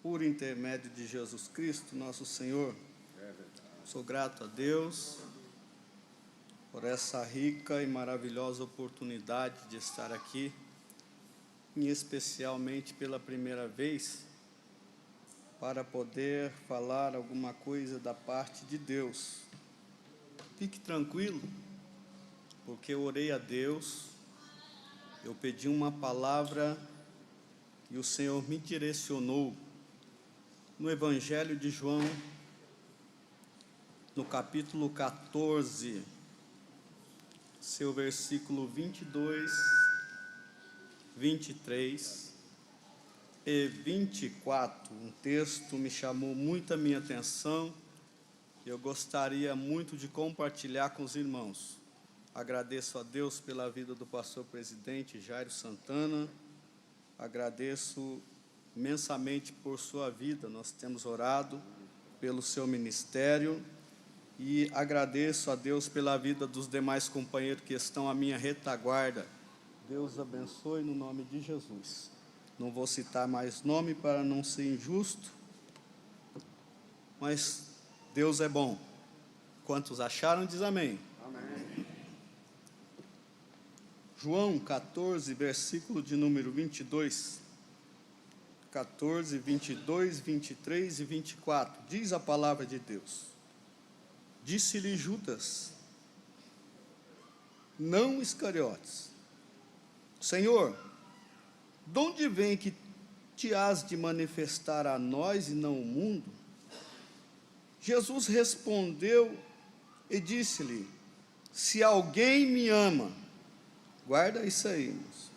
por intermédio de Jesus Cristo, nosso Senhor. Sou grato a Deus por essa rica e maravilhosa oportunidade de estar aqui, e especialmente pela primeira vez, para poder falar alguma coisa da parte de Deus. Fique tranquilo, porque eu orei a Deus, eu pedi uma palavra e o Senhor me direcionou no Evangelho de João, no capítulo 14, seu versículo 22, 23 e 24. Um texto me chamou muito a minha atenção e eu gostaria muito de compartilhar com os irmãos. Agradeço a Deus pela vida do pastor presidente Jairo Santana, agradeço imensamente por sua vida, nós temos orado pelo seu ministério, e agradeço a Deus pela vida dos demais companheiros que estão à minha retaguarda. Deus abençoe no nome de Jesus. Não vou citar mais nome para não ser injusto, mas Deus é bom. Quantos acharam, diz amém. Amém. João 14, versículo de número 22. 14, 22, 23 e 24. Diz a palavra de Deus. Disse-lhe Judas, não Iscariotes: Senhor, de onde vem que te has de manifestar a nós e não ao mundo? Jesus respondeu e disse-lhe: se alguém me ama, guarda isso aí, irmãos,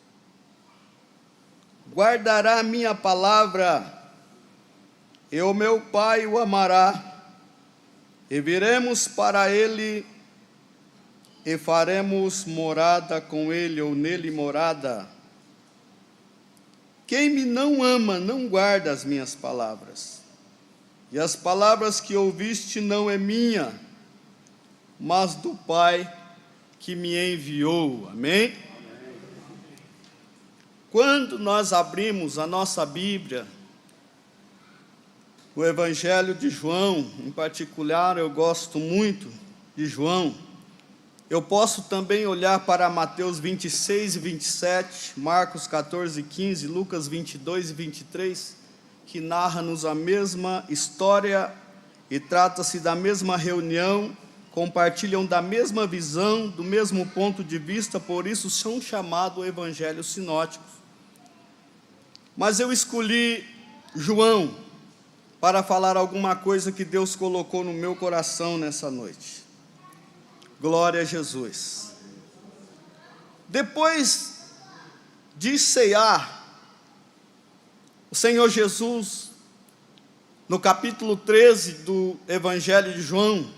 guardará a minha palavra, e o meu Pai o amará, e viremos para ele, e faremos morada com ele, ou nele morada. Quem me não ama, não guarda as minhas palavras, e as palavras que ouviste não é minha, mas do Pai que me enviou. Amém? Amém. Quando nós abrimos a nossa Bíblia, o Evangelho de João, em particular, eu gosto muito de João. Eu posso também olhar para Mateus 26 e 27, Marcos 14 e 15, Lucas 22 e 23, que narra-nos a mesma história e trata-se da mesma reunião, compartilham da mesma visão, do mesmo ponto de vista, por isso são chamados evangelhos sinóticos. Mas eu escolhi João para falar alguma coisa que Deus colocou no meu coração nessa noite. Glória a Jesus. Depois de cear, o Senhor Jesus, no capítulo 13 do Evangelho de João,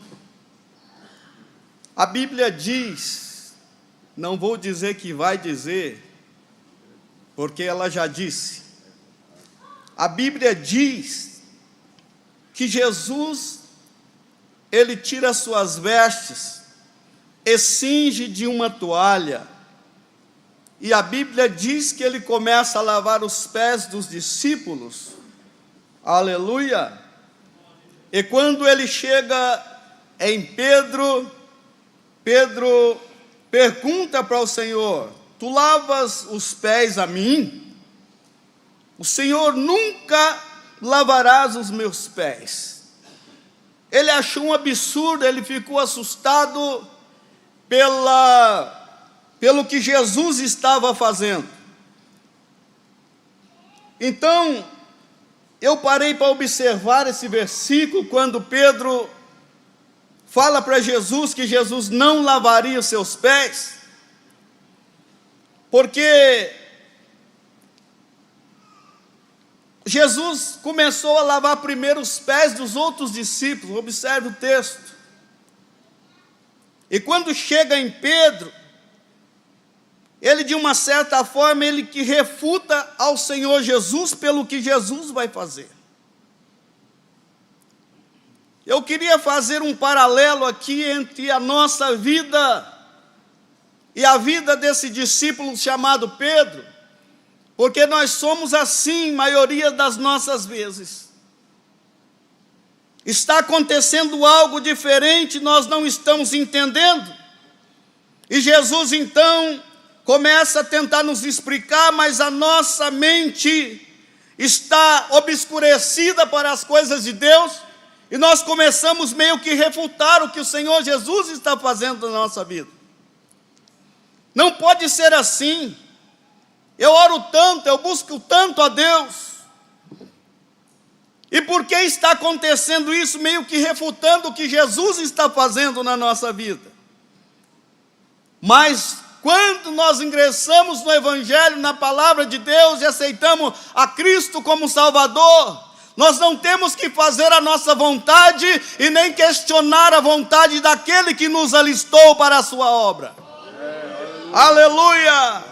a Bíblia diz, não vou dizer que vai dizer, porque ela já disse, a Bíblia diz que Jesus, ele tira suas vestes e cinge de uma toalha, e a Bíblia diz que ele começa a lavar os pés dos discípulos, aleluia, e quando ele chega em Pedro pergunta para o Senhor, tu lavas os pés a mim? O Senhor nunca lavarás os meus pés. Ele achou um absurdo, ele ficou assustado pelo que Jesus estava fazendo. Então, eu parei para observar esse versículo, quando Pedro fala para Jesus que Jesus não lavaria os seus pés, porque Jesus começou a lavar primeiro os pés dos outros discípulos, observe o texto. E quando chega em Pedro, ele de uma certa forma, ele que refuta ao Senhor Jesus pelo que Jesus vai fazer. Eu queria fazer um paralelo aqui entre a nossa vida e a vida desse discípulo chamado Pedro, Porque nós somos assim, maioria das nossas vezes. Está acontecendo algo diferente, nós não estamos entendendo. E Jesus então começa a tentar nos explicar, mas a nossa mente está obscurecida para as coisas de Deus, e nós começamos meio que refutar o que o Senhor Jesus está fazendo na nossa vida. Não pode ser assim. Eu oro tanto, eu busco tanto a Deus. E por que está acontecendo isso, meio que refutando o que Jesus está fazendo na nossa vida? Mas quando nós ingressamos no Evangelho, na palavra de Deus, e aceitamos a Cristo como Salvador, nós não temos que fazer a nossa vontade e nem questionar a vontade daquele que nos alistou para a sua obra. Aleluia!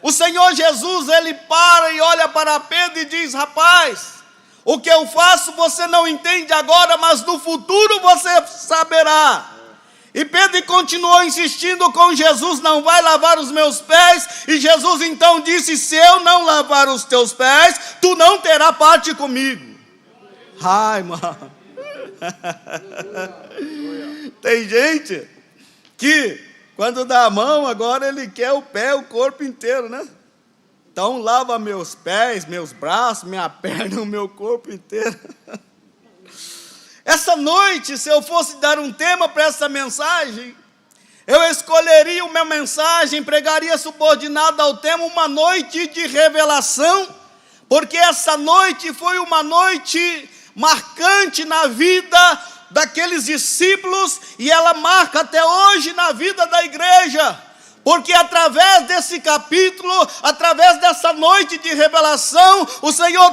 O Senhor Jesus, Ele para e olha para Pedro e diz: rapaz, o que eu faço você não entende agora, mas no futuro você saberá. E Pedro continuou insistindo com Jesus: não vai lavar os meus pés. E Jesus então disse: se eu não lavar os teus pés, tu não terás parte comigo. Ai, mano. Tem gente que quando dá a mão, agora ele quer o pé, o corpo inteiro, né? Então lava meus pés, meus braços, minha perna, o meu corpo inteiro. Essa noite, se eu fosse dar um tema para essa mensagem, eu escolheria uma mensagem, pregaria subordinada ao tema uma noite de revelação, porque essa noite foi uma noite marcante na vida daqueles discípulos, e ela marca até hoje na vida da igreja, porque através desse capítulo, através dessa noite de revelação, o Senhor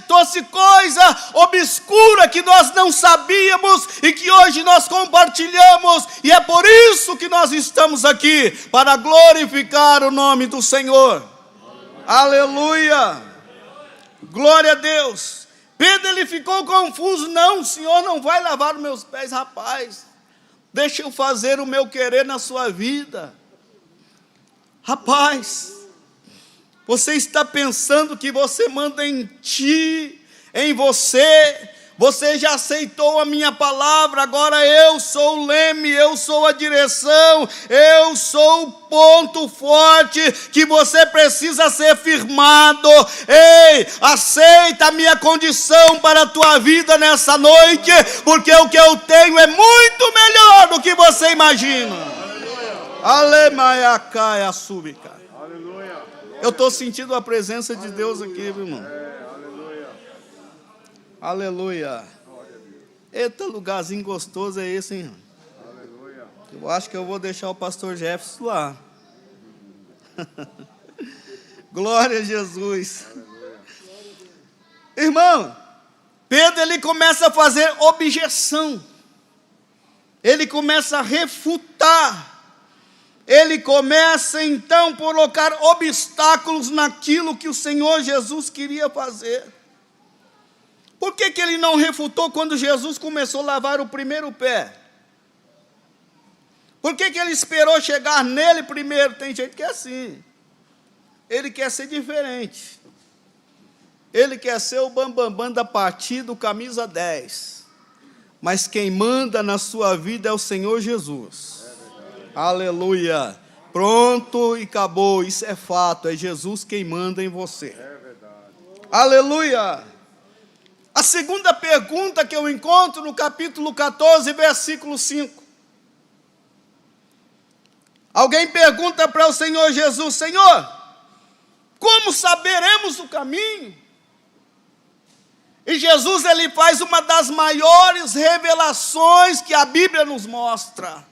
trouxe coisa obscura que nós não sabíamos e que hoje nós compartilhamos, e é por isso que nós estamos aqui, para glorificar o nome do Senhor. Aleluia! Glória a Deus! Pedro, ele ficou confuso: não, o Senhor não vai lavar os meus pés. Rapaz, deixa eu fazer o meu querer na sua vida. Rapaz, você está pensando que você manda em ti, em você já aceitou a minha palavra, agora eu sou o leme, eu sou a direção, eu sou o ponto forte que você precisa ser firmado. Ei, aceita a minha condição para a tua vida nessa noite, porque o que eu tenho é muito melhor do que você imagina. Alemaiacaia súbica. Eu estou sentindo a presença de Deus aqui, meu irmão. Aleluia. Eita, lugarzinho gostoso é esse, hein? Eu acho que eu vou deixar o pastor Jefferson lá. Glória a Jesus. Irmão, Pedro, ele começa a fazer objeção. Ele começa a refutar. Ele começa então a colocar obstáculos naquilo que o Senhor Jesus queria fazer. Por que ele não refutou quando Jesus começou a lavar o primeiro pé? Por que ele esperou chegar nele primeiro? Tem gente que é assim. Ele quer ser diferente. Ele quer ser o bambambam da partida, o camisa 10. Mas quem manda na sua vida é o Senhor Jesus. Aleluia. Pronto e acabou. Isso é fato. É Jesus quem manda em você. É verdade. Aleluia. A segunda pergunta que eu encontro no capítulo 14, versículo 5. Alguém pergunta para o Senhor Jesus: Senhor, como saberemos o caminho? E Jesus, ele faz uma das maiores revelações que a Bíblia nos mostra.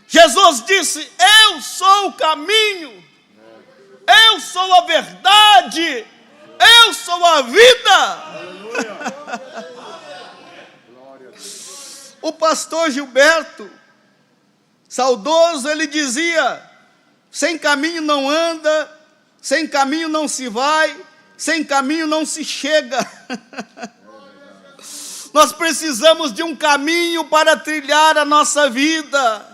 Jesus disse: eu sou o caminho, eu sou a verdade, eu sou a vida. O pastor Gilberto, saudoso, ele dizia: sem caminho não anda, sem caminho não se vai, sem caminho não se chega. Nós precisamos de um caminho para trilhar a nossa vida.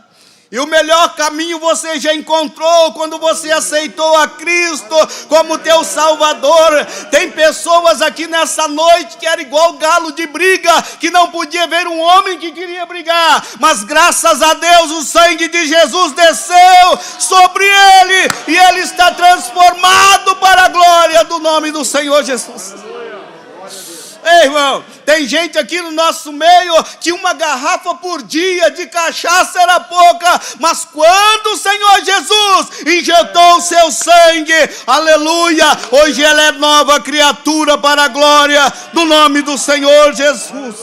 E o melhor caminho você já encontrou quando você aceitou a Cristo como teu Salvador. Tem pessoas aqui nessa noite que era igual galo de briga, que não podia ver um homem que queria brigar. Mas graças a Deus o sangue de Jesus desceu sobre ele e ele está transformado para a glória do nome do Senhor Jesus. Ei, irmão, tem gente aqui no nosso meio que uma garrafa por dia de cachaça era pouca, mas quando o Senhor Jesus injetou o seu sangue, aleluia, hoje ela é nova criatura para a glória do nome do Senhor Jesus.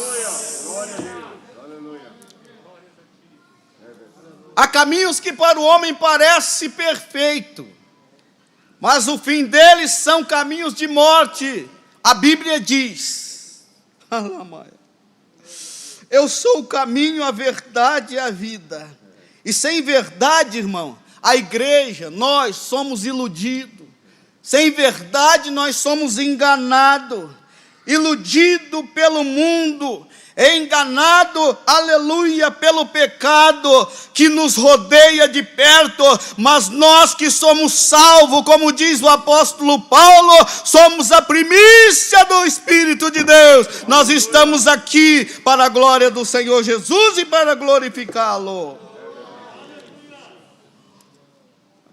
Há caminhos que para o homem parece perfeito, mas o fim deles são caminhos de morte. A Bíblia diz: eu sou o caminho, a verdade e a vida. E sem verdade, irmão, a igreja, nós somos iludidos. Sem verdade, nós somos enganados. Iludido pelo mundo, enganado, aleluia, pelo pecado que nos rodeia de perto. Mas nós que somos salvos, como diz o apóstolo Paulo, somos a primícia do Espírito de Deus. Nós estamos aqui para a glória do Senhor Jesus e para glorificá-lo.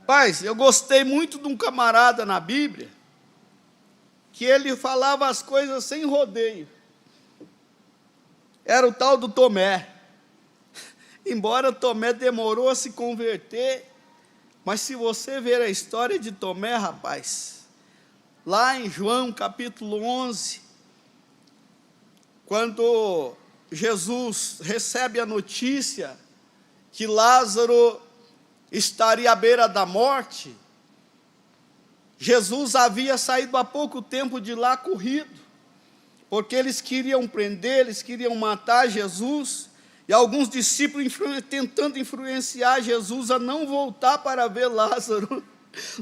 Paz, eu gostei muito de um camarada na Bíblia, que ele falava as coisas sem rodeio. Era o tal do Tomé. Embora Tomé demorou a se converter, mas se você ver a história de Tomé, rapaz, lá em João capítulo 11, quando Jesus recebe a notícia que Lázaro estaria à beira da morte, Jesus havia saído há pouco tempo de lá corrido, porque eles queriam prender, eles queriam matar Jesus, e alguns discípulos tentando influenciar Jesus a não voltar para ver Lázaro.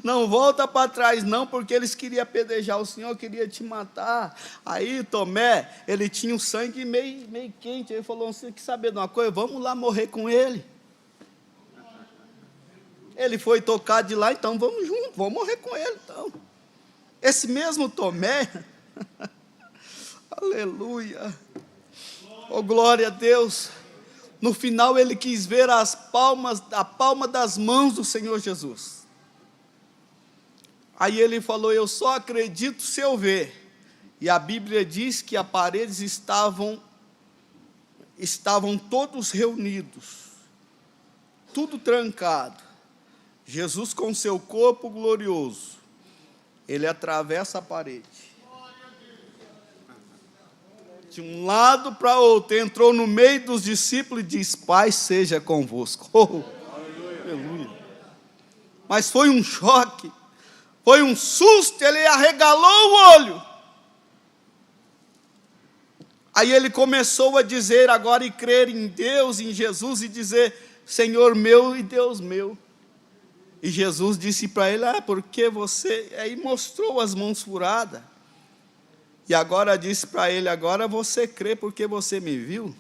Não volta para trás não, porque eles queriam apedrejar o Senhor, queria te matar. Aí Tomé, ele tinha o sangue meio quente, ele falou: você quer saber de uma coisa? Vamos lá morrer com ele. Ele foi tocado de lá, então vamos juntos, vamos morrer com ele então. Esse mesmo Tomé, aleluia, oh glória a Deus, no final ele quis ver a palma das mãos do Senhor Jesus. Aí ele falou: eu só acredito se eu ver. E a Bíblia diz que as paredes estavam todos reunidos, tudo trancado. Jesus com seu corpo glorioso, ele atravessa a parede, de um lado para outro, entrou no meio dos discípulos e diz: Pai seja convosco. Oh, aleluia. Mas foi um choque, foi um susto, ele arregalou o olho. Aí ele começou a dizer agora e crer em Deus, em Jesus, e dizer: Senhor meu e Deus meu. E Jesus disse para ele: porque você... Aí mostrou as mãos furadas. E agora disse para ele: agora você crê porque você me viu?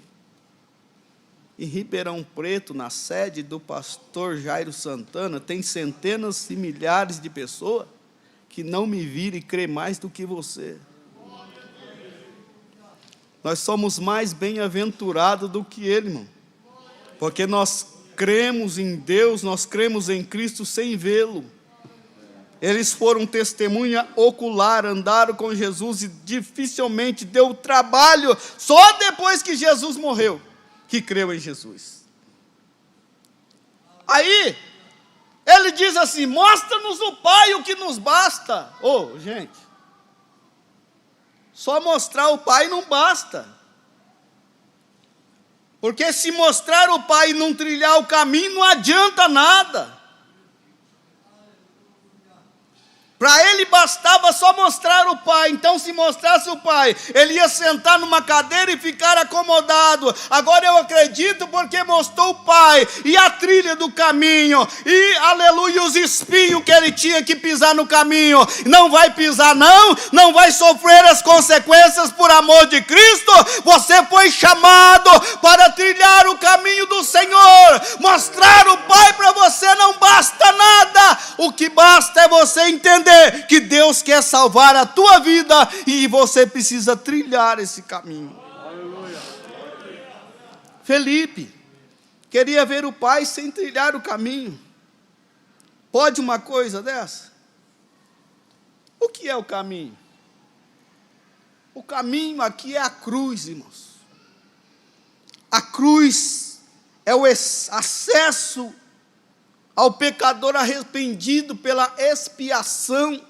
Em Ribeirão Preto, na sede do pastor Jairo Santana, tem centenas e milhares de pessoas que não me viram e crê mais do que você. Nós somos mais bem-aventurados do que ele, irmão. Porque nós cremos em Deus, nós cremos em Cristo sem vê-lo. Eles foram testemunha ocular, andaram com Jesus e dificilmente deu trabalho, só depois que Jesus morreu, que creu em Jesus. Aí, ele diz assim: mostra-nos o Pai, o que nos basta. Gente, só mostrar o Pai não basta. Porque se mostrar o Pai e não trilhar o caminho, não adianta nada. Para ele bastava só mostrar o Pai. Então, se mostrasse o Pai, ele ia sentar numa cadeira e ficar acomodado. Agora eu acredito porque mostrou o Pai e a trilha do caminho, e aleluia, os espinhos que ele tinha que pisar no caminho. Não vai pisar, não vai sofrer as consequências por amor de Cristo. Você foi chamado para trilhar o caminho do Senhor. Mostrar o Pai para você não basta nada. O que basta é você entender que Deus quer salvar a tua vida e você precisa trilhar esse caminho. Aleluia. Felipe queria ver o Pai sem trilhar o caminho. Pode uma coisa dessa? O que é o caminho? O caminho aqui é a cruz, irmãos. A cruz é o acesso ao pecador arrependido pela expiação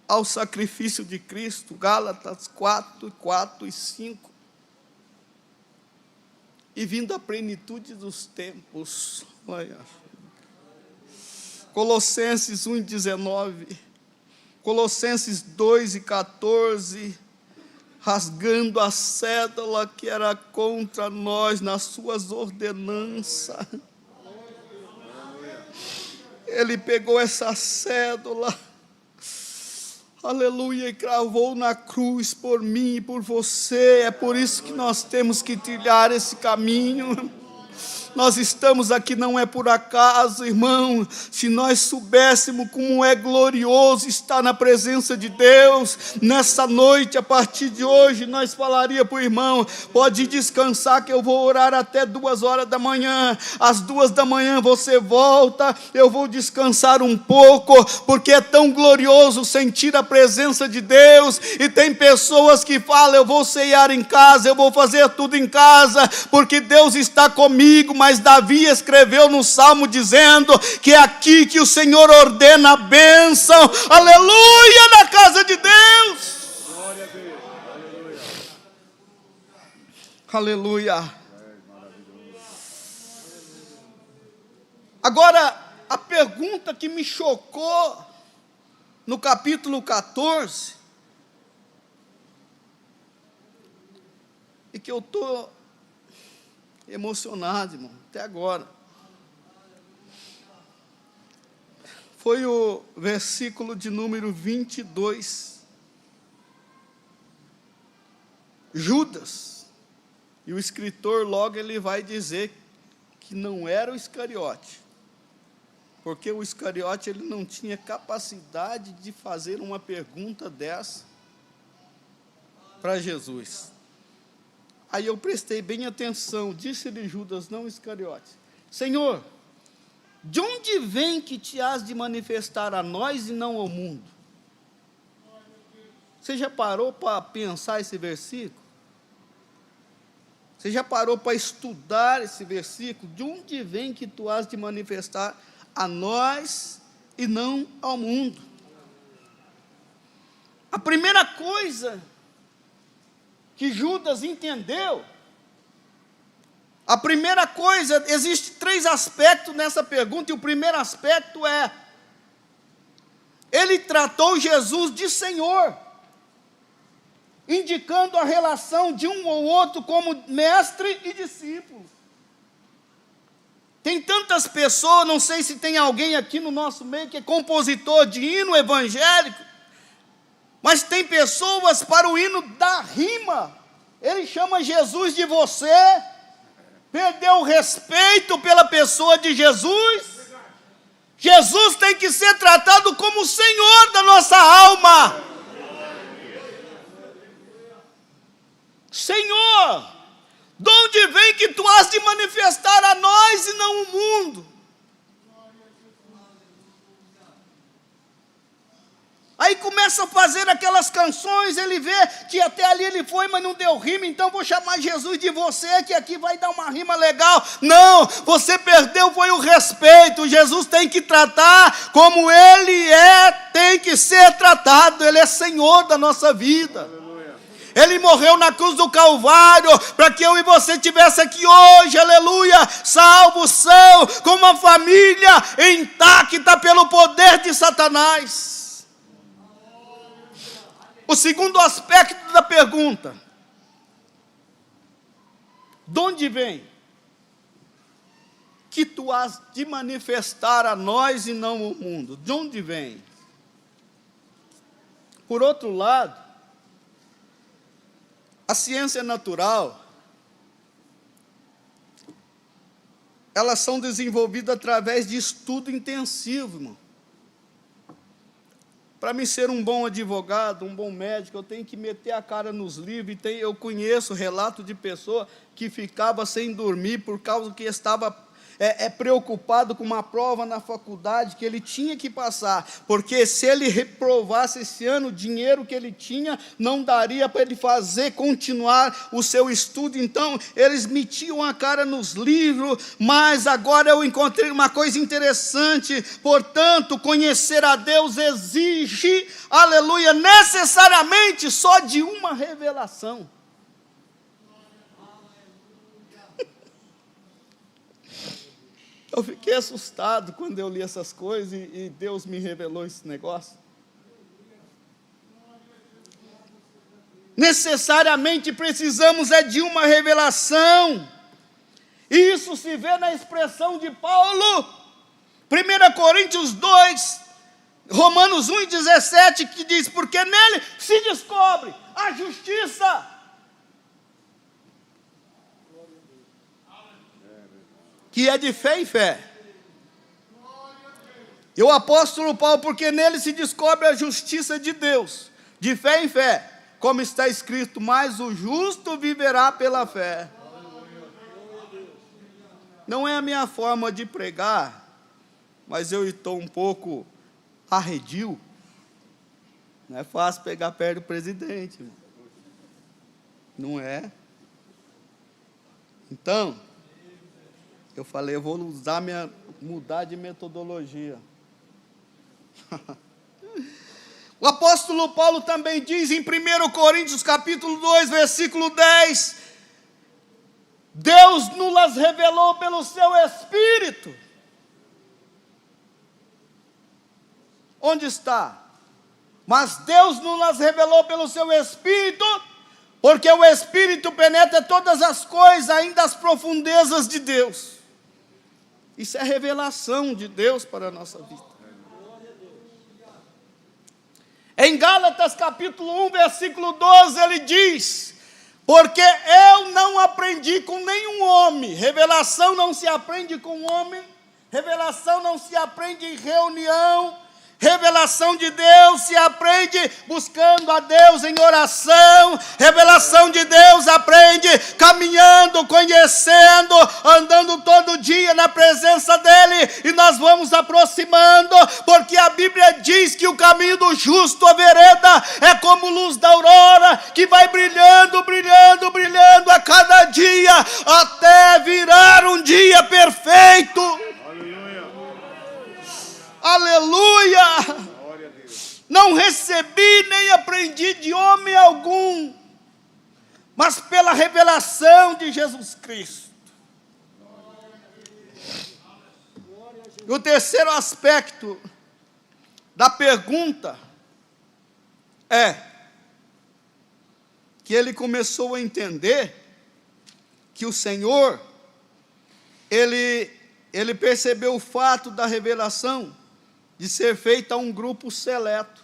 ao sacrifício de Cristo. Gálatas 4, 4 e 5. E vindo à plenitude dos tempos. Colossenses 1:19, Colossenses 2:14, rasgando a cédula que era contra nós nas suas ordenanças. Ele pegou essa cédula, aleluia, e cravou na cruz por mim e por você. É por isso que nós temos que trilhar esse caminho. Nós estamos aqui não é por acaso, irmão. Se nós soubéssemos como é glorioso estar na presença de Deus, nessa noite, a partir de hoje, nós falaríamos para o irmão: pode descansar que eu vou orar até 2 horas da manhã. Às 2 da manhã você volta, eu vou descansar um pouco, porque é tão glorioso sentir a presença de Deus. E tem pessoas que falam: eu vou ceiar em casa, eu vou fazer tudo em casa, porque Deus está comigo. Mas Davi escreveu no Salmo dizendo que é aqui que o Senhor ordena a bênção, aleluia, na casa de Deus. Glória a Deus. Aleluia. Aleluia. Agora, a pergunta que me chocou no capítulo 14, e que eu estou emocionado, irmão, até agora, foi o versículo de número 22. Judas, e o escritor logo ele vai dizer que não era o Iscariote, porque o Iscariote ele não tinha capacidade de fazer uma pergunta dessa para Jesus. Aí eu prestei bem atenção, disse-lhe Judas, não Iscariote: Senhor, de onde vem que te has de manifestar a nós e não ao mundo? Você já parou para pensar esse versículo? Você já parou para estudar esse versículo? De onde vem que tu has de manifestar a nós e não ao mundo? A primeira coisa que Judas entendeu, a primeira coisa, existe 3 aspectos nessa pergunta, e o primeiro aspecto é: ele tratou Jesus de Senhor, indicando a relação de um ou outro como mestre e discípulo. Tem tantas pessoas, não sei se tem alguém aqui no nosso meio que é compositor de hino evangélico, mas tem pessoas para o hino da rima. Ele chama Jesus de você, perdeu o respeito pela pessoa de Jesus. Jesus tem que ser tratado como o Senhor da nossa alma. Senhor, de onde vem que tu has de manifestar a nós e não o mundo? Aí começa a fazer aquelas canções, ele vê que até ali ele foi, mas não deu rima, então vou chamar Jesus de você, que aqui vai dar uma rima legal. Não, você perdeu, foi o respeito. Jesus tem que tratar como ele é, tem que ser tratado. Ele é Senhor da nossa vida. Aleluia. Ele morreu na cruz do Calvário, para que eu e você estivesse aqui hoje, aleluia, salvos são, com uma família intacta pelo poder de Satanás. O segundo aspecto da pergunta: de onde vem que tu has de manifestar a nós e não ao mundo? De onde vem? Por outro lado, a ciência natural, elas são desenvolvidas através de estudo intensivo, irmão. Para mim ser um bom advogado, um bom médico, eu tenho que meter a cara nos livros. Eu conheço relato de pessoa que ficava sem dormir por causa que estava preocupado com uma prova na faculdade que ele tinha que passar, porque se ele reprovasse esse ano, o dinheiro que ele tinha não daria para ele continuar o seu estudo. Então eles metiam a cara nos livros. Mas agora eu encontrei uma coisa interessante: portanto, conhecer a Deus exige, aleluia, necessariamente só de uma revelação. Eu fiquei assustado quando eu li essas coisas e Deus me revelou esse negócio. Necessariamente precisamos de uma revelação. E isso se vê na expressão de Paulo, 1 Coríntios 2, Romanos 1:17, que diz: porque nele se descobre a justiça, que é de fé em fé. E o apóstolo Paulo: porque nele se descobre a justiça de Deus, de fé em fé, como está escrito: mas o justo viverá pela fé. Não é a minha forma de pregar, mas eu estou um pouco arredio. Não é fácil pegar perto do presidente, não é? Então, eu falei, eu vou mudar de metodologia. O apóstolo Paulo também diz em 1 Coríntios capítulo 2, versículo 10, Deus nos las revelou pelo seu Espírito. Onde está? Mas Deus nos las revelou pelo seu Espírito, porque o Espírito penetra todas as coisas, ainda as profundezas de Deus. Isso é revelação de Deus para a nossa vida. Em Gálatas capítulo 1, versículo 12, ele diz: porque eu não aprendi com nenhum homem. Revelação não se aprende com homem, revelação não se aprende em reunião. Revelação de Deus se aprende buscando a Deus em oração. Revelação de Deus aprende caminhando, conhecendo, andando todo dia na presença dEle. E nós vamos aproximando, porque a Bíblia diz que o caminho do justo, a vereda, é como luz da aurora, que vai brilhando, brilhando, brilhando a cada dia, até virar um dia perfeito. Aleluia! Não recebi nem aprendi de homem algum, mas pela revelação de Jesus Cristo. E o terceiro aspecto da pergunta é que ele começou a entender que o Senhor, ele percebeu o fato da revelação de ser feita a um grupo seleto.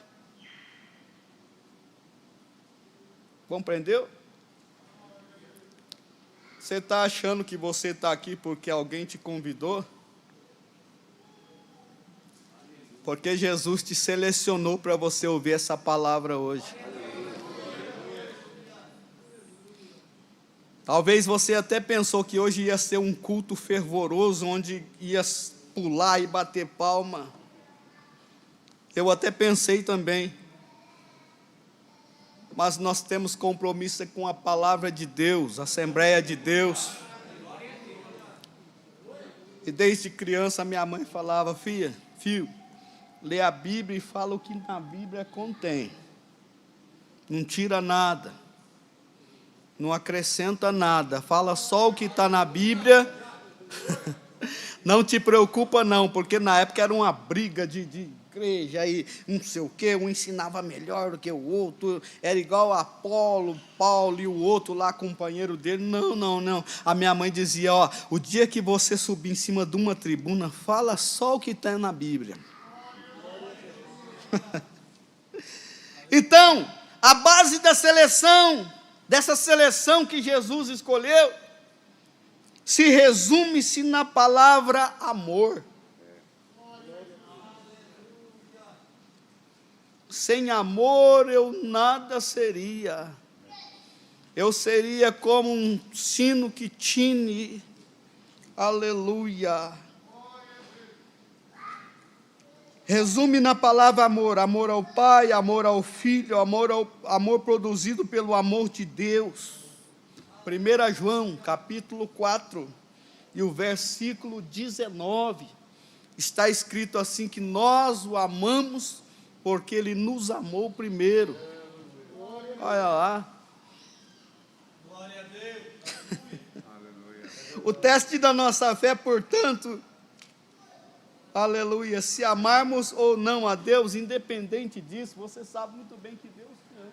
Compreendeu? Você está achando que você está aqui porque alguém te convidou? Porque Jesus te selecionou para você ouvir essa palavra hoje. Talvez você até pensou que hoje ia ser um culto fervoroso, onde ia pular e bater palma. Eu até pensei também. Mas nós temos compromisso com a palavra de Deus, a Assembleia de Deus. E desde criança minha mãe falava: filho, lê a Bíblia e fala o que na Bíblia contém. Não tira nada. Não acrescenta nada, fala só o que está na Bíblia. Não te preocupa não, porque na época era uma briga de igreja, aí não sei o quê, um ensinava melhor do que o outro, era igual a Apolo, Paulo e o outro lá, companheiro dele. Não. A minha mãe dizia, o dia que você subir em cima de uma tribuna, fala só o que está na Bíblia. Então, a base dessa seleção que Jesus escolheu, se resume-se na palavra amor. Sem amor eu nada seria. Eu seria como um sino que tine. Aleluia. Resume na palavra amor. Amor ao Pai, amor ao Filho, amor produzido pelo amor de Deus. 1 João, capítulo 4, e o versículo 19, está escrito assim, que nós o amamos porque Ele nos amou primeiro. Olha lá. Glória a Deus. O teste da nossa fé, portanto, aleluia, se amarmos ou não a Deus, independente disso, você sabe muito bem que Deus te ama.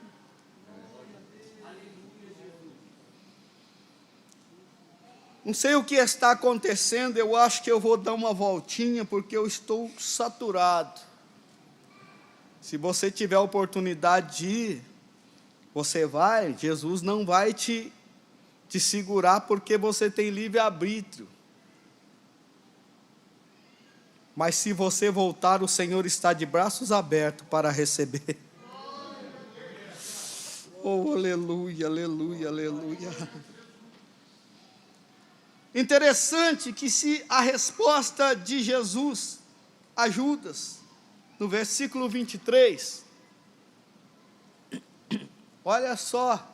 Não sei o que está acontecendo, eu acho que eu vou dar uma voltinha, porque eu estou saturado. Se você tiver a oportunidade de ir, você vai, Jesus não vai te segurar, porque você tem livre-arbítrio. Mas se você voltar, o Senhor está de braços abertos para receber. Oh, aleluia, aleluia, aleluia. Interessante que se a resposta de Jesus a Judas, no versículo 23, olha só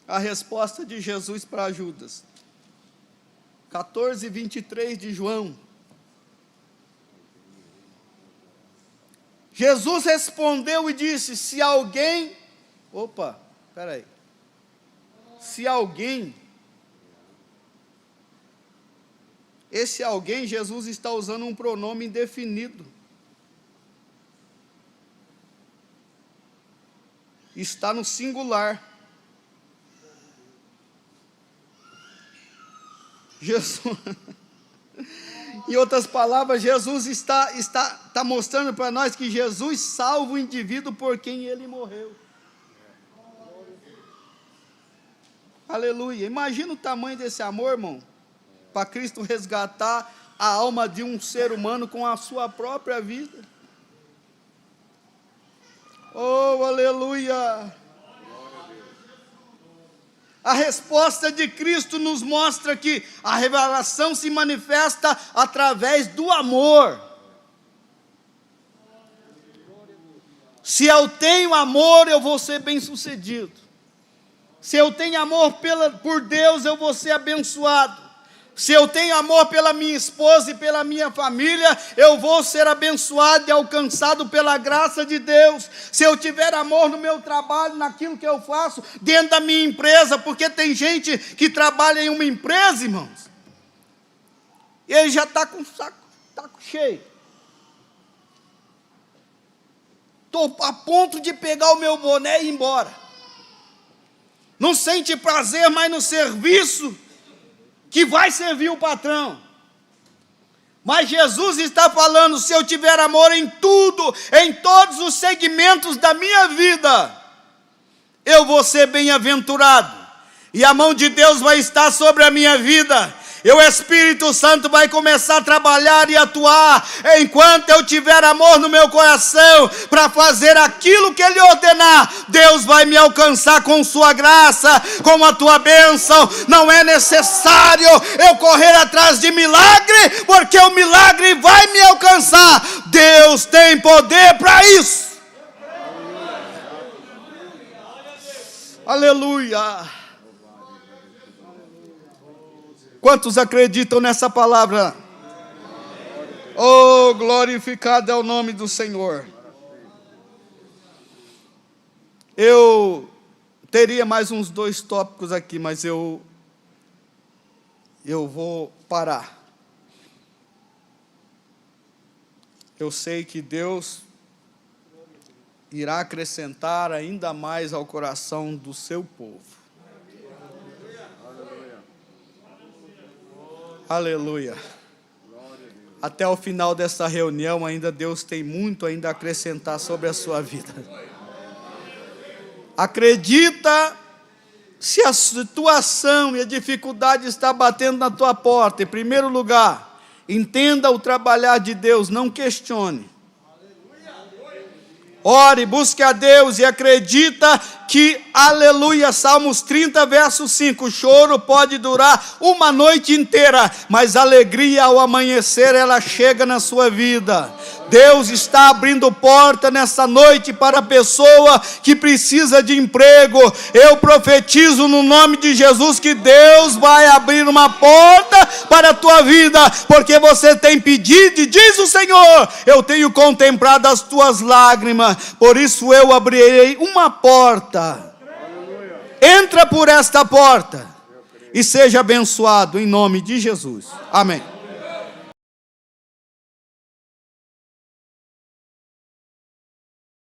a resposta de Jesus para Judas, 14, 23 de João. Jesus respondeu e disse, se alguém, esse alguém, Jesus está usando um pronome indefinido. Está no singular. Jesus, em outras palavras, Jesus está mostrando para nós que Jesus salva o indivíduo por quem ele morreu. Aleluia. Imagina o tamanho desse amor, irmão, para Cristo resgatar a alma de um ser humano com a sua própria vida. Oh, aleluia! A resposta de Cristo nos mostra que a revelação se manifesta através do amor. Se eu tenho amor, eu vou ser bem-sucedido. Se eu tenho amor por Deus, eu vou ser abençoado. Se eu tenho amor pela minha esposa e pela minha família, eu vou ser abençoado e alcançado pela graça de Deus. Se eu tiver amor no meu trabalho, naquilo que eu faço, dentro da minha empresa, porque tem gente que trabalha em uma empresa, irmãos, e ele já está com o saco cheio. Estou a ponto de pegar o meu boné e ir embora. Não sente prazer mais no serviço que vai servir o patrão. Mas Jesus está falando, se eu tiver amor em tudo, em todos os segmentos da minha vida, eu vou ser bem-aventurado, e a mão de Deus vai estar sobre a minha vida, e o Espírito Santo vai começar a trabalhar e atuar, enquanto eu tiver amor no meu coração, para fazer aquilo que Ele ordenar. Deus vai me alcançar com sua graça, com a tua bênção. Não é necessário eu correr atrás de milagre, porque o milagre vai me alcançar. Deus tem poder para isso. Aleluia. Quantos acreditam nessa palavra? Oh, glorificado é o nome do Senhor. Eu Teria mais uns 2 tópicos aqui, mas eu vou parar. Eu sei que Deus irá acrescentar ainda mais ao coração do seu povo. Aleluia. Até o final dessa reunião, ainda Deus tem muito ainda a acrescentar sobre a sua vida. Acredita, se a situação e a dificuldade está batendo na tua porta, em primeiro lugar, entenda o trabalhar de Deus, não questione. Ore, busque a Deus e acredita que, aleluia, Salmos 30, verso 5, o choro pode durar uma noite inteira, mas a alegria ao amanhecer, ela chega na sua vida. Deus está abrindo porta nessa noite para a pessoa que precisa de emprego. Eu profetizo no nome de Jesus que Deus vai abrir uma porta para a tua vida, porque você tem pedido e diz o Senhor, eu tenho contemplado as tuas lágrimas, por isso eu abrirei uma porta. Entra por esta porta e seja abençoado em nome de Jesus. Amém.